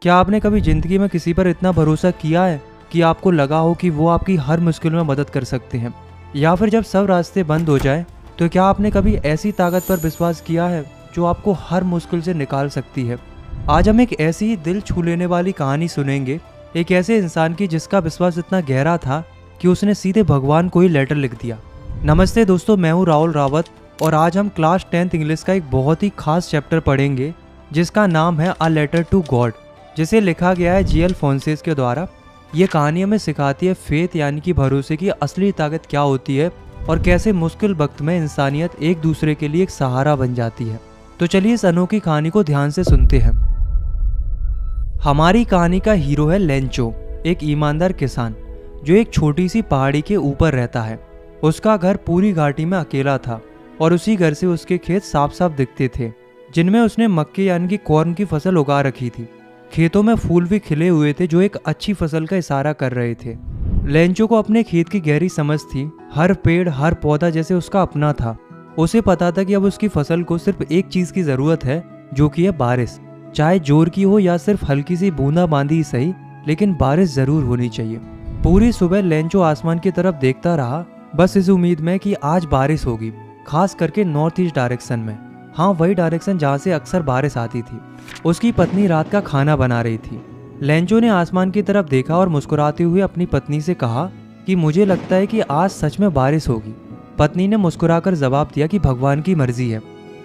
क्या आपने कभी जिंदगी में किसी पर इतना भरोसा किया है कि आपको लगा हो कि वो आपकी हर मुश्किल में मदद कर सकते हैं? या फिर जब सब रास्ते बंद हो जाए तो क्या आपने कभी ऐसी ताकत पर विश्वास किया है जो आपको हर मुश्किल से निकाल सकती है? आज हम एक ऐसी ही दिल छू लेने वाली कहानी सुनेंगे, एक ऐसे इंसान की जिसका विश्वास इतना गहरा था कि उसने सीधे भगवान को ही लेटर लिख दिया। नमस्ते दोस्तों, मैं हूँ राहुल रावत और आज हम क्लास 10th इंग्लिश का एक बहुत ही खास चैप्टर पढ़ेंगे जिसका नाम है अ लेटर टू गॉड, जिसे लिखा गया है जी.एल. फोंसेस के द्वारा। ये कहानी हमें सिखाती है फेथ यानी कि भरोसे की असली ताकत क्या होती है और कैसे मुश्किल वक्त में इंसानियत एक दूसरे के लिए एक सहारा बन जाती है। तो चलिए इस अनोखी कहानी को ध्यान से सुनते हैं। हमारी कहानी का हीरो है लेंचो, एक ईमानदार किसान जो एक छोटी सी पहाड़ी के ऊपर रहता है। उसका घर पूरी घाटी में अकेला था और उसी घर से उसके खेत साफ साफ दिखते थे, जिनमें उसने मक्के यानी कि कॉर्न की फसल उगा रखी थी। खेतों में फूल भी खिले हुए थे जो एक अच्छी फसल का इशारा कर रहे थे। लेंचो को अपने खेत की गहरी समझ थी। हर पेड़ हर पौधा जैसे उसका अपना था। उसे पता था कि अब उसकी फसल को सिर्फ एक चीज की जरूरत है, जो कि है बारिश। चाहे जोर की हो या सिर्फ हल्की सी बूंदाबांदी ही सही, लेकिन बारिश जरूर होनी चाहिए। पूरी सुबह लेंचो आसमान की तरफ देखता रहा, बस इस उम्मीद में कि आज बारिश होगी, खास करके नॉर्थ ईस्ट डायरेक्शन में। हाँ, वही डायरेक्शन जहाँ से अक्सर बारिश आती थी। उसकी पत्नी रात का खाना बना रही थी। लेंचो ने आसमान की तरफ देखा और मुस्कुराते हुए अपनी पत्नी से कहा कि मुझे लगता है कि आज सच में बारिश होगी। पत्नी ने मुस्कुराकर जवाब दिया कि भगवान की मर्जी है।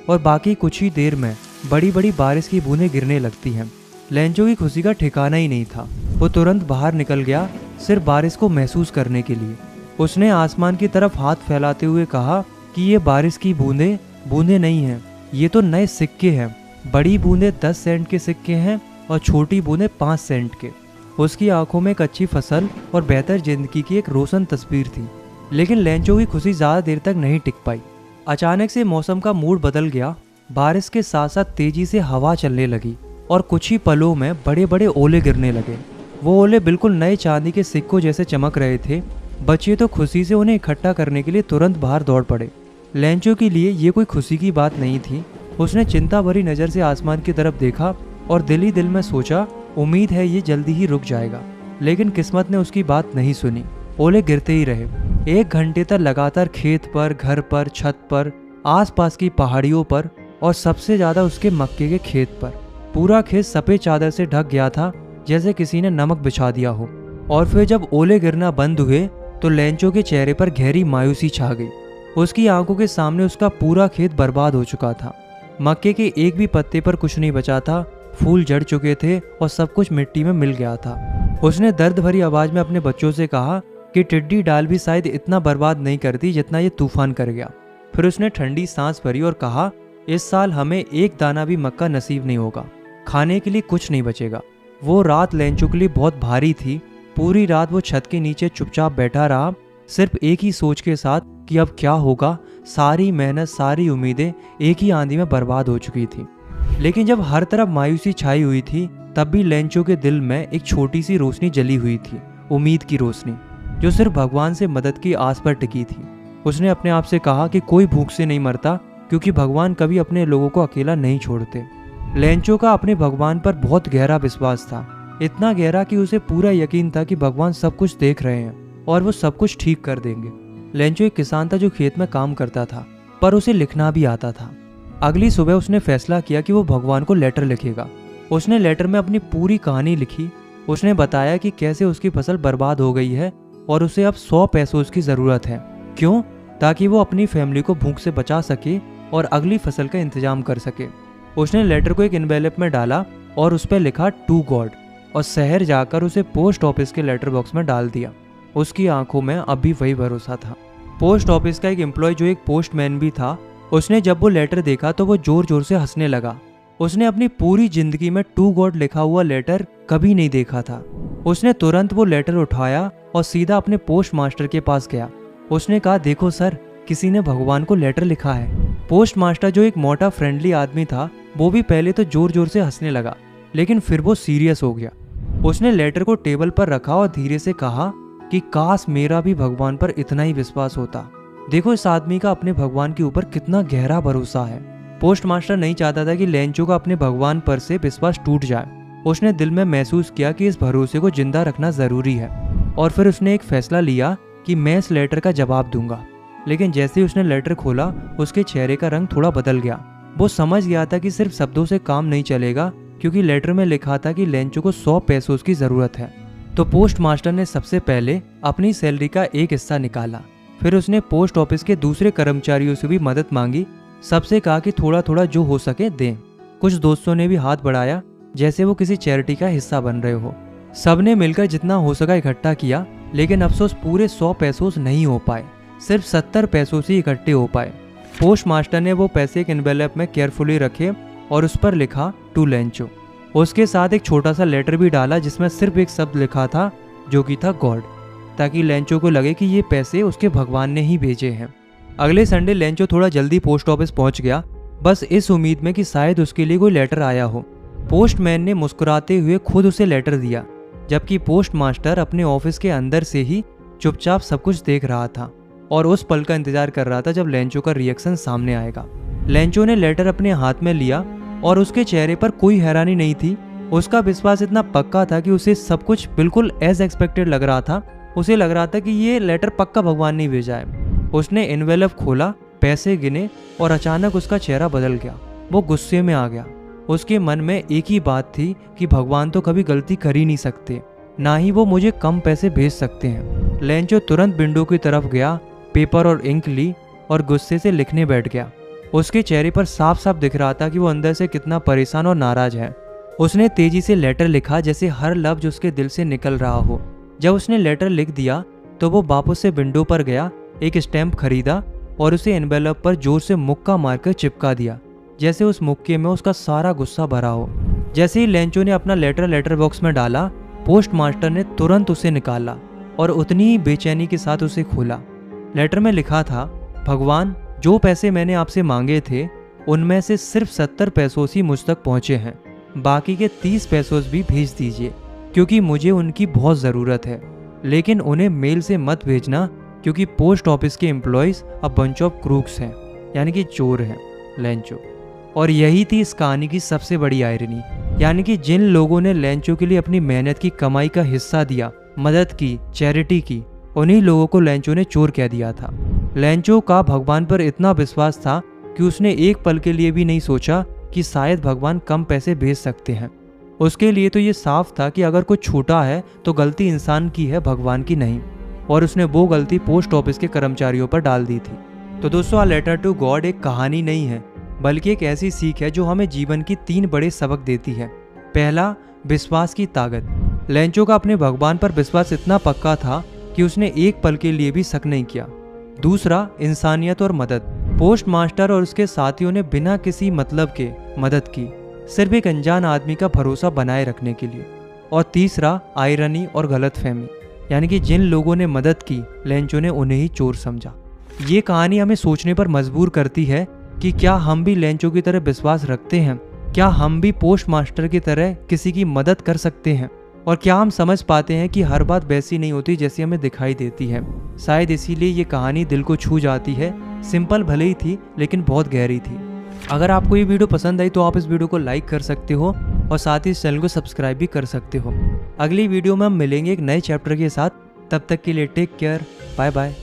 और बाकी कुछ ही देर में बड़ी बड़ी बारिश की बूंदें गिरने लगती हैं। लेंचो की खुशी का ठिकाना ही नहीं था। वो तुरंत बाहर निकल गया, सिर्फ बारिश को महसूस करने के लिए। उसने आसमान की तरफ हाथ फैलाते हुए कहा कि ये बारिश की बूंदें नहीं हैं, ये तो नए सिक्के हैं। बड़ी बूंदें 10 सेंट के सिक्के हैं और छोटी बूंदें 5 सेंट के। उसकी आंखों में एक अच्छी फसल और बेहतर जिंदगी की एक रोशन तस्वीर थी। लेकिन लेंचो की खुशी ज्यादा देर तक नहीं टिक पाई। अचानक से मौसम का मूड बदल गया। बारिश के साथ साथ तेजी से हवा चलने लगी और कुछ ही पलों में बड़े बड़े ओले गिरने लगे। वो ओले बिल्कुल नए चांदी के सिक्कों जैसे चमक रहे थे। बच्चे तो खुशी से उन्हें इकट्ठा करने के लिए तुरंत बाहर दौड़ पड़े। लेंचो के लिए ये कोई खुशी की बात नहीं थी। उसने चिंता भरी नज़र से आसमान की तरफ देखा और दिल ही दिल में सोचा, उम्मीद है ये जल्दी ही रुक जाएगा। लेकिन किस्मत ने उसकी बात नहीं सुनी। ओले गिरते ही रहे। 1 घंटे तक लगातार खेत पर, घर पर, छत पर, आसपास की पहाड़ियों पर और सबसे ज़्यादा उसके मक्के के खेत पर। पूरा खेत सफ़ेद चादर से ढक गया था, जैसे किसी ने नमक बिछा दिया हो। और फिर जब ओले गिरना बंद हुए तो लेंचो के चेहरे पर गहरी मायूसी छा गई। उसकी आंखों के सामने उसका पूरा खेत बर्बाद हो चुका था। मक्के के एक भी पत्ते पर कुछ नहीं बचा था। फूल झड़ चुके थे और सब कुछ मिट्टी में मिल गया था। उसने दर्द भरी आवाज में अपने बच्चों से कहा कि टिड्डी डाल भी शायद इतना बर्बाद नहीं करती जितना ये तूफान कर गया। फिर उसने ठंडी सांस भरी और कहा, इस साल हमें एक दाना भी मक्का नसीब नहीं होगा। खाने के लिए कुछ नहीं बचेगा। वो रात लेंचो के लिए बहुत भारी थी। पूरी रात वो छत के नीचे चुपचाप बैठा रहा, सिर्फ एक ही सोच के साथ कि अब क्या होगा। सारी मेहनत, सारी उम्मीदें एक ही आंधी में बर्बाद हो चुकी थी। लेकिन जब हर तरफ मायूसी छाई हुई थी, तब भी लेंचो के दिल में एक छोटी सी रोशनी जली हुई थी, उम्मीद की रोशनी, जो सिर्फ भगवान से मदद की आस पर टिकी थी। उसने अपने आप से कहा कि कोई भूख से नहीं मरता, क्योंकि भगवान कभी अपने लोगों को अकेला नहीं छोड़ते। लेंचो का अपने भगवान पर बहुत गहरा विश्वास था, इतना गहरा कि उसे पूरा यकीन था कि भगवान सब कुछ देख रहे हैं और वो सब कुछ ठीक कर देंगे। लेंचो एक किसान था जो खेत में काम करता था, पर उसे लिखना भी आता था। अगली सुबह उसने फैसला किया कि वो भगवान को लेटर लिखेगा। उसने लेटर में अपनी पूरी कहानी लिखी। उसने बताया कि कैसे उसकी फसल बर्बाद हो गई है और उसे अब 100 पेसोस की ज़रूरत है। क्यों? ताकि वो अपनी फैमिली को भूख से बचा सके और अगली फसल का इंतजाम कर सके। उसने लेटर को एक एनवेलप में डाला और उस पर लिखा टू गॉड और शहर जाकर उसे पोस्ट ऑफिस के लेटर बॉक्स में डाल दिया। उसकी आंखों में अभी वही भरोसा था। पोस्ट ऑफिस का एक एम्प्लॉय जो एक पोस्टमैन भी था, उसने जब वो लेटर देखा तो वो जोर जोर से हंसने लगा। उसने अपनी पूरी जिंदगी में टू गॉड लिखा हुआ लेटर कभी नहीं देखा था। उसने तुरंत वो लेटर उठाया और सीधा अपने पोस्ट मास्टर के पास गया। उसने कहा, देखो सर, किसी ने भगवान को लेटर लिखा है। पोस्ट मास्टर जो एक मोटा फ्रेंडली आदमी था, वो भी पहले तो जोर जोर से हंसने लगा, लेकिन फिर वो सीरियस हो गया। उसने लेटर को टेबल पर रखा और धीरे से कहा कि काश मेरा भी भगवान पर इतना ही विश्वास होता। देखो इस आदमी का अपने भगवान के ऊपर कितना गहरा भरोसा है। पोस्ट मास्टर नहीं चाहता था कि लेंचो का अपने भगवान पर से विश्वास टूट जाए। उसने दिल में महसूस किया कि इस भरोसे को जिंदा रखना ज़रूरी है और फिर उसने एक फैसला लिया कि मैं इस लेटर का जवाब दूंगा। लेकिन जैसे ही उसने लेटर खोला उसके चेहरे का रंग थोड़ा बदल गया। वो समझ गया था कि सिर्फ शब्दों से काम नहीं चलेगा, क्योंकि लेटर में लिखा था कि लेंचो को 100 पैसों की ज़रूरत है। तो पोस्ट मास्टर ने सबसे पहले अपनी सैलरी का एक हिस्सा निकाला। फिर उसने पोस्ट ऑफिस के दूसरे कर्मचारियों से भी मदद मांगी। सबसे कहा कि थोड़ा थोड़ा जो हो सके दें। कुछ दोस्तों ने भी हाथ बढ़ाया, जैसे वो किसी चैरिटी का हिस्सा बन रहे हो। सबने मिलकर जितना हो सका इकट्ठा किया, लेकिन अफसोस पूरे 100 पैसों नहीं हो पाए, सिर्फ 70 पैसों से इकट्ठे हो पाए। पोस्ट मास्टर ने वो पैसे एक एनवेलप में केयरफुली रखे और उस पर लिखा टू लेंचो। उसके साथ एक छोटा सा लेटर भी डाला जिसमें सिर्फ एक शब्द लिखा था, जो कि था गॉड, ताकि लेंचो को लगे कि ये पैसे उसके भगवान ने ही भेजे हैं। अगले संडे लेंचो थोड़ा जल्दी पोस्ट ऑफिस पहुंच गया, बस इस उम्मीद में कि शायद उसके लिए कोई लेटर आया हो। पोस्टमैन ने मुस्कुराते हुए खुद उसे लेटर दिया, जबकि पोस्ट मास्टर अपने ऑफिस के अंदर से ही चुपचाप सब कुछ देख रहा था और उस पल का इंतजार कर रहा था जब लेंचो का रिएक्शन सामने आएगा। लेंचो ने लेटर अपने हाथ में लिया और उसके चेहरे पर कोई हैरानी नहीं थी। उसका विश्वास इतना पक्का था कि उसे सब कुछ बिल्कुल एज एक्सपेक्टेड लग रहा था। उसे लग रहा था कि ये लेटर पक्का भगवान ने भेजा है। उसने एनवेलप खोला, पैसे गिने और अचानक उसका चेहरा बदल गया। वो गुस्से में आ गया। उसके मन में एक ही बात थी कि भगवान तो कभी गलती कर ही नहीं सकते, ना ही वो मुझे कम पैसे भेज सकते हैं। लेंचो तुरंत विंडो की तरफ गया, पेपर और इंक ली और गुस्से से लिखने बैठ गया। उसके चेहरे पर साफ साफ दिख रहा था कि वो अंदर से कितना परेशान और नाराज है। उसने तेजी से लेटर लिखा, जैसे हर लफ्ज उसके दिल से निकल रहा हो। जब उसने लेटर लिख दिया तो वो वापस से विंडो पर गया, एक स्टैम्प खरीदा और उसे एनवेलप पर जोर से मुक्का मारकर चिपका दिया, जैसे उस मुक्के में उसका सारा गुस्सा भरा हो। जैसे ही लेंचो ने अपना लेटर बॉक्स में डाला, पोस्ट मास्टर ने तुरंत उसे निकाला और उतनी ही बेचैनी के साथ उसे खोला। लेटर में लिखा था, भगवान, जो पैसे मैंने आपसे मांगे थे उनमें से सिर्फ 70 पैसों ही मुझ तक पहुंचे हैं। बाकी के 30 पैसों भी भेज दीजिए, क्योंकि मुझे उनकी बहुत ज़रूरत है। लेकिन उन्हें मेल से मत भेजना, क्योंकि पोस्ट ऑफिस के एम्प्लॉयज़ अब बंच ऑफ क्रूक्स हैं, यानी कि चोर हैं। लेंचो। और यही थी इस कहानी की सबसे बड़ी आयरनी, यानी कि जिन लोगों ने लेंचो के लिए अपनी मेहनत की कमाई का हिस्सा दिया, मदद की, चैरिटी की, उन्हीं लोगों को लेंचो ने चोर कह दिया था। लेंचो का भगवान पर इतना विश्वास था कि उसने एक पल के लिए भी नहीं सोचा कि शायद भगवान कम पैसे भेज सकते हैं। उसके लिए तो ये साफ था कि अगर कुछ छूटा है तो गलती इंसान की है, भगवान की नहीं। और उसने वो गलती पोस्ट ऑफिस के कर्मचारियों पर डाल दी थी। तो दोस्तों, आ लेटर टू गॉड एक कहानी नहीं है, बल्कि एक ऐसी सीख है जो हमें जीवन की 3 बड़े सबक देती है। पहला, विश्वास की ताकत। लेंचो का अपने भगवान पर विश्वास इतना पक्का था कि उसने एक पल के लिए भी शक नहीं किया। दूसरा, इंसानियत और मदद। पोस्ट मास्टर और उसके साथियों ने बिना किसी मतलब के मदद की, सिर्फ एक अनजान आदमी का भरोसा बनाए रखने के लिए। और तीसरा, आयरनी और गलतफहमी, यानी कि जिन लोगों ने मदद की, लेंचो ने उन्हें ही चोर समझा। ये कहानी हमें सोचने पर मजबूर करती है कि क्या हम भी लेंचो की तरह विश्वास रखते हैं? क्या हम भी पोस्ट मास्टर की तरह किसी की मदद कर सकते हैं? और क्या हम समझ पाते हैं कि हर बात वैसी नहीं होती जैसी हमें दिखाई देती है? शायद इसीलिए ये कहानी दिल को छू जाती है। सिंपल भले ही थी, लेकिन बहुत गहरी थी। अगर आपको ये वीडियो पसंद आई तो आप इस वीडियो को लाइक कर सकते हो और साथ ही इस चैनल को सब्सक्राइब भी कर सकते हो। अगली वीडियो में हम मिलेंगे एक नए चैप्टर के साथ। तब तक के लिए टेक केयर, बाय बाय।